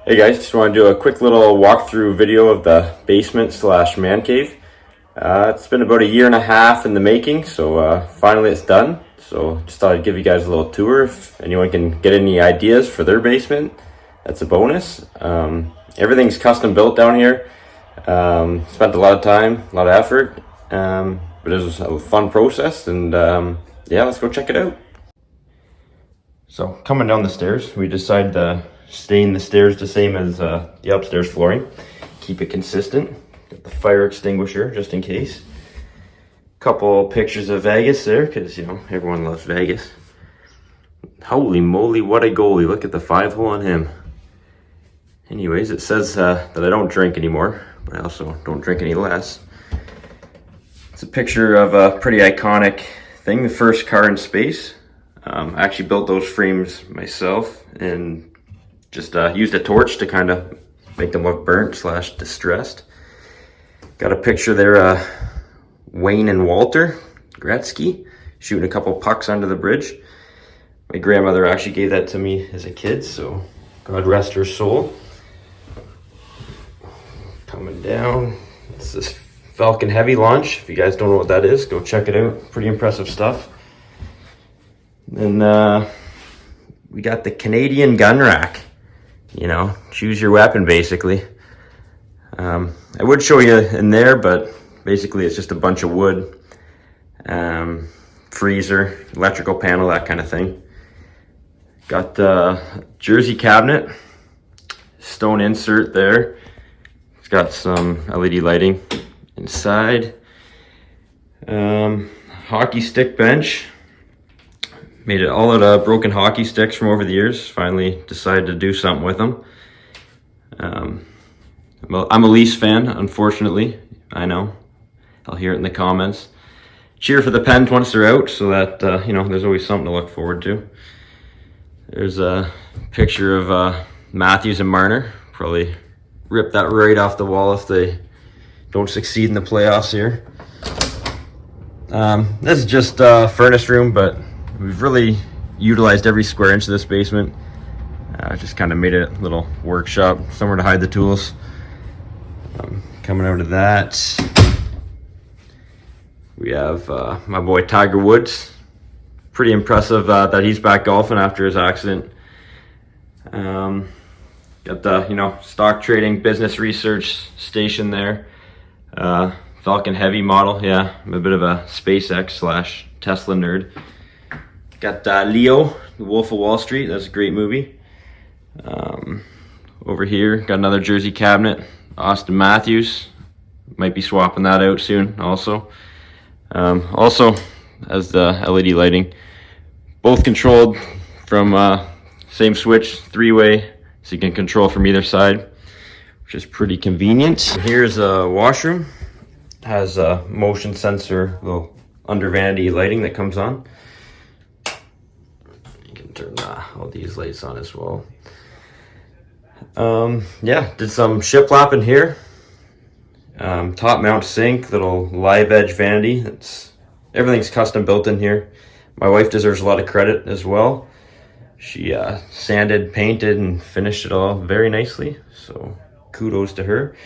Hey guys, just want to do a quick little walkthrough video of the basement slash man cave. It's been about a year and a half in the making, so finally it's done. So just thought I'd give you guys a little tour. If anyone can get any ideas for their basement, that's a bonus. Everything's custom built down here. Spent a lot of time, a lot of effort, but it was a fun process, and yeah, let's go check it out. So coming down the stairs, we decided to stain the stairs the same as the upstairs flooring. Keep it consistent. Got the fire extinguisher just in case. Couple pictures of Vegas there, because you know everyone loves Vegas. Holy moly, what a goalie! Look at the 5-hole on him. Anyways, it says that I don't drink anymore, but I also don't drink any less. It's a picture of a pretty iconic thing, the first car in space. I actually built those frames myself and just used a torch to kind of make them look burnt slash distressed. Got a picture there, Wayne and Walter Gretzky shooting a couple pucks under the bridge. My grandmother actually gave that to me as a kid, so God rest her soul. Coming down, it's this Falcon Heavy launch. If you guys don't know what that is, go check it out. Pretty impressive stuff. Then we got the Canadian gun rack. You know, choose your weapon basically. I would show you in there, but basically it's just a bunch of wood, freezer, electrical panel, that kind of thing. Got the jersey cabinet, stone insert there. It's got some LED lighting inside. Hockey stick bench. Made it all out of broken hockey sticks from over the years. Finally decided to do something with them. I'm a Leafs fan, unfortunately. I know. I'll hear it in the comments. Cheer for the Pens once they're out, so that you know, there's always something to look forward to. There's a picture of Matthews and Marner. Probably rip that right off the wall if they don't succeed in the playoffs here. This is just a furnace room, but we've really utilized every square inch of this basement. Just kind of made it a little workshop, somewhere to hide the tools. Coming out of that, we have my boy Tiger Woods. Pretty impressive that he's back golfing after his accident. Got the, you know, stock trading business research station there. Falcon Heavy model, yeah. I'm a bit of a SpaceX slash Tesla nerd. Got Leo, The Wolf of Wall Street. That's a great movie. Over here, got another jersey cabinet. Austin Matthews. Might be swapping that out soon also. Also has the LED lighting. Both controlled from same switch, 3-way, so you can control from either side, which is pretty convenient. Here's a washroom. Has a motion sensor, little under vanity lighting that comes on. Turn all these lights on as well. Yeah, did some shiplap in here. Top mount sink, little live edge vanity. Everything's custom built in here. My wife deserves a lot of credit as well. She sanded, painted, and finished it all very nicely, so kudos to her.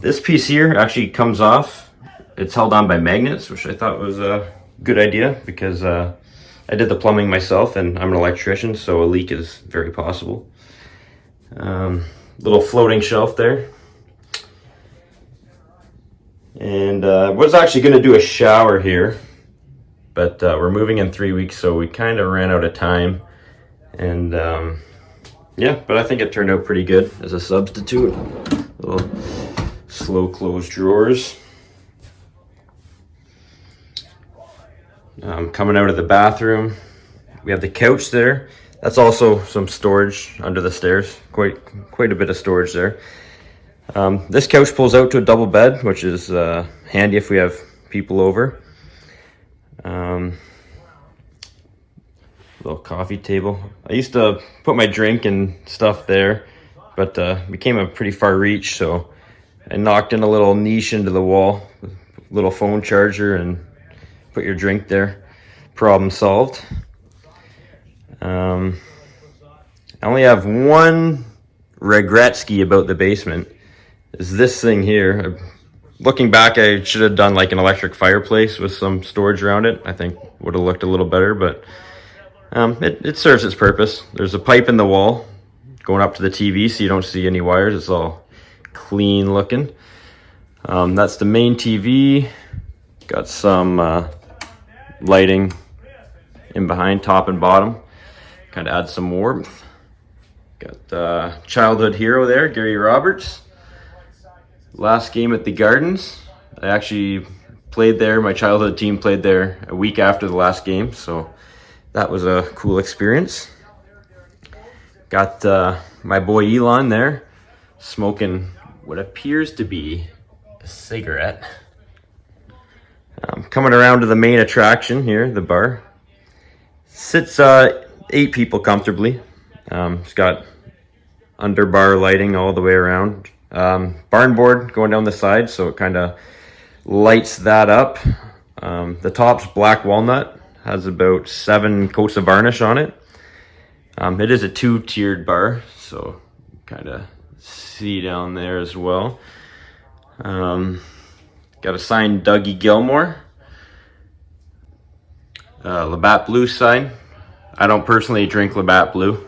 This piece here actually comes off. It's held on by magnets, which I thought was a good idea because I did the plumbing myself, and I'm an electrician, so a leak is very possible. Little floating shelf there. And I was actually going to do a shower here, but we're moving in 3 weeks, so we kind of ran out of time. And yeah, but I think it turned out pretty good as a substitute. Little slow close drawers. Coming out of the bathroom, we have the couch there. That's also some storage under the stairs. Quite a bit of storage there. This couch pulls out to a double bed, which is handy if we have people over. Little coffee table. I used to put my drink and stuff there, but became a pretty far reach, so I knocked in a little niche into the wall, little phone charger, and put your drink there. Problem solved. I only have one regretski about the basement is this thing here. Looking back, I should have done like an electric fireplace with some storage around it. I think would have looked a little better, but it serves its purpose. There's a pipe in the wall going up to the TV, so you don't see any wires. It's all clean looking. That's the main TV. Got some lighting in behind, top and bottom. Kind of adds some warmth. Got childhood hero there, Gary Roberts. Last game at the Gardens. I actually played there. My childhood team played there a week after the last game, so that was a cool experience. Got my boy Elon there, smoking what appears to be a cigarette. Coming around to the main attraction here, the bar. Sits 8 people comfortably. It's got underbar lighting all the way around. Barn board going down the side, so it kind of lights that up. The top's black walnut, has about 7 coats of varnish on it. It is a 2-tiered bar, so kind of see down there as well. Got a signed Dougie Gilmore. Labatt Blue sign. I don't personally drink Labatt Blue.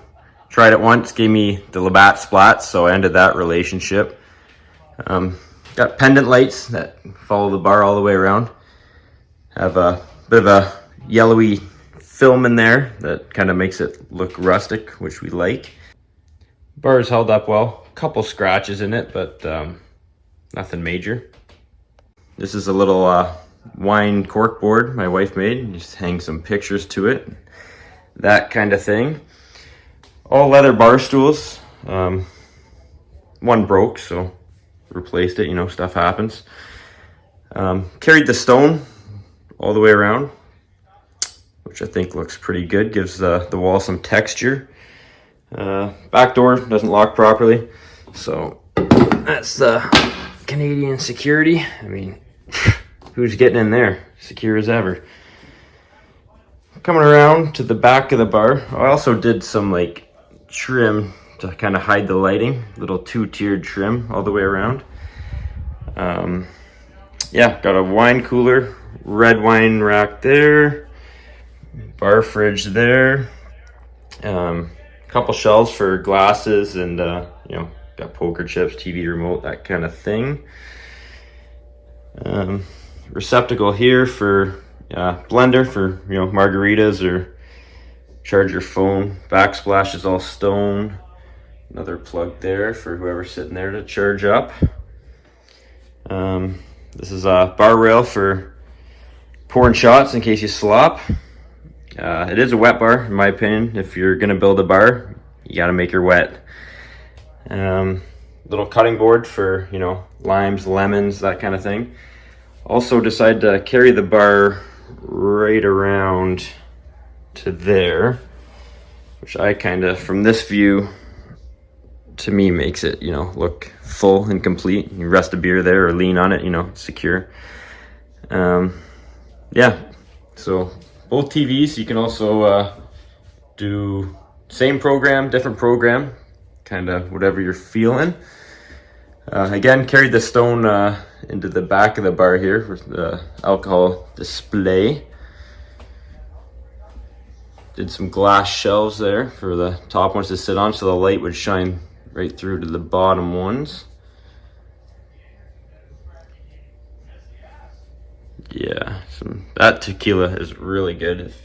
Tried it once, gave me the Labatt Splats, so I ended that relationship. Got pendant lights that follow the bar all the way around. Have a bit of a yellowy film in there that kind of makes it look rustic, which we like. Bar's held up well. A couple scratches in it, but nothing major. This is a little wine cork board my wife made. Just hang some pictures to it. That kind of thing. All leather bar stools. One broke, so replaced it. You know, stuff happens. Carried the stone all the way around, which I think looks pretty good. Gives the wall some texture. Back door doesn't lock properly, so that's the Canadian security. I mean, who's getting in there? Secure as ever. Coming around to the back of the bar, I also did some like trim to kind of hide the lighting. Little 2-tiered trim all the way around. Yeah, got a wine cooler, red wine rack there, bar fridge there, couple shelves for glasses, and you know, got poker chips, TV remote, that kind of thing. Receptacle here for blender for, you know, margaritas or charge your phone. Backsplash is all stone. Another plug there for whoever's sitting there to charge up. This is a bar rail for pouring shots in case you slop. It is a wet bar, in my opinion. If you're gonna build a bar, you gotta make her wet. Little cutting board for, you know, limes, lemons, that kind of thing. Also decided to carry the bar right around to there, which I kind of, from this view, to me makes it, you know, look full and complete. You rest a beer there or lean on it, you know, it's secure. Yeah, so both TVs, you can also do same program, different program, kind of whatever you're feeling. Again, carried the stone into the back of the bar here for the alcohol display. Did some glass shelves there for the top ones to sit on, so the light would shine right through to the bottom ones. Yeah, that tequila is really good if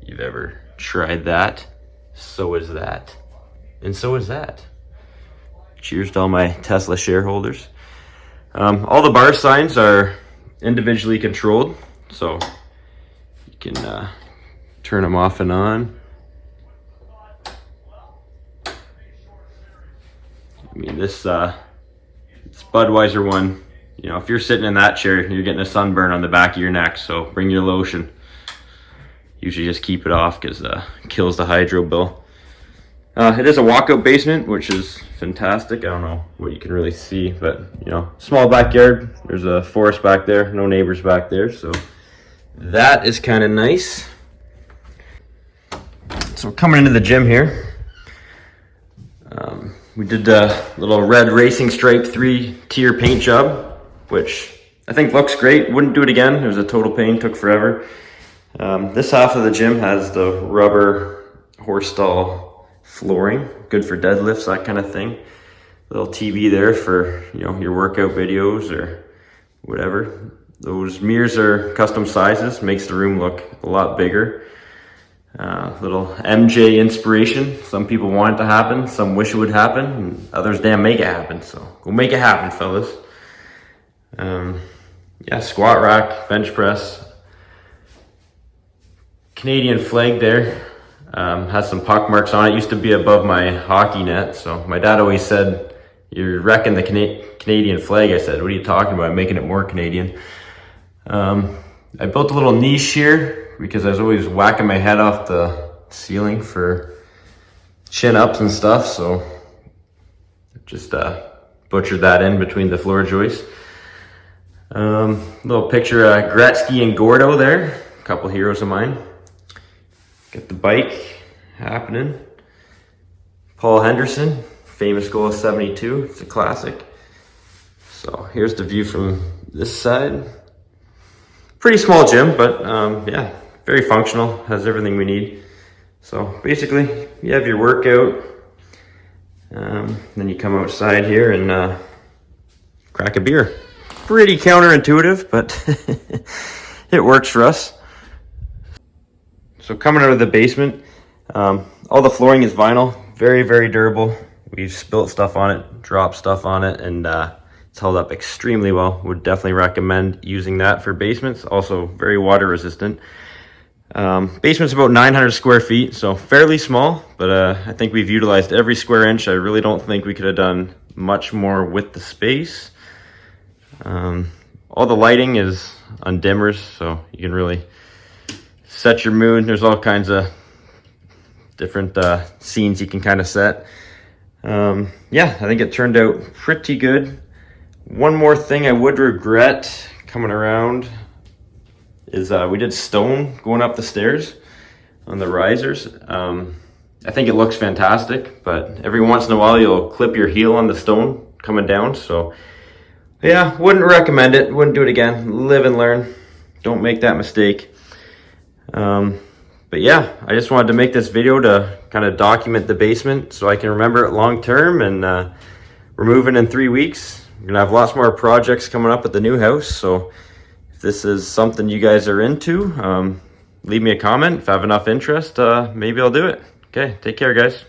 you've ever tried that. So is that. And so is that. Cheers to all my Tesla shareholders. All the bar signs are individually controlled, so you can turn them off and on. I mean, this Budweiser one, you know, if you're sitting in that chair, you're getting a sunburn on the back of your neck, so bring your lotion. Usually just keep it off because it kills the hydro bill. It is a walkout basement, which is fantastic. I don't know what you can really see, but, you know, small backyard. There's a forest back there, no neighbors back there, so that is kind of nice. So coming into the gym here, We did a little red racing stripe 3-tier paint job, which I think looks great. Wouldn't do it again. It was a total pain, took forever. This half of the gym has the rubber horse stall flooring, good for deadlifts, that kind of thing. Little TV there for, you know, your workout videos or whatever. Those mirrors are custom sizes, makes the room look a lot bigger. Little MJ inspiration. Some people want it to happen, some wish it would happen, and others damn make it happen. So go make it happen, fellas. Yeah, squat rack, bench press. Canadian flag there. Has some puck marks on it. Used to be above my hockey net, so my dad always said, "You're wrecking the Canadian flag." I said, "What are you talking about? I'm making it more Canadian." I built a little niche here because I was always whacking my head off the ceiling for chin-ups and stuff, so just butchered that in between the floor joists. Little picture of Gretzky and Gordo there, a couple heroes of mine. Got the bike happening. Paul Henderson, famous goal of 72, it's a classic. So here's the view from this side. Pretty small gym, but yeah, very functional, has everything we need. So basically, you have your workout, then you come outside here and crack a beer. Pretty counterintuitive, but it works for us. So coming out of the basement, all the flooring is vinyl, very, very durable. We've spilt stuff on it, dropped stuff on it, and it's held up extremely well. Would definitely recommend using that for basements. Also very water resistant. Basement's about 900 square feet, so fairly small, but I think we've utilized every square inch. I really don't think we could have done much more with the space. All the lighting is on dimmers, so you can really set your mood. There's all kinds of different scenes you can kind of set. Yeah, I think it turned out pretty good. One more thing I would regret coming around is we did stone going up the stairs on the risers. I think it looks fantastic, but every once in a while you'll clip your heel on the stone coming down. So yeah, wouldn't recommend it. Wouldn't do it again. Live and learn. Don't make that mistake. But yeah, I just wanted to make this video to kind of document the basement so I can remember it long term. And we're moving in 3 weeks. We're gonna have lots more projects coming up at the new house. So if this is something you guys are into, leave me a comment. If I have enough interest, maybe I'll do it. Okay, take care, guys.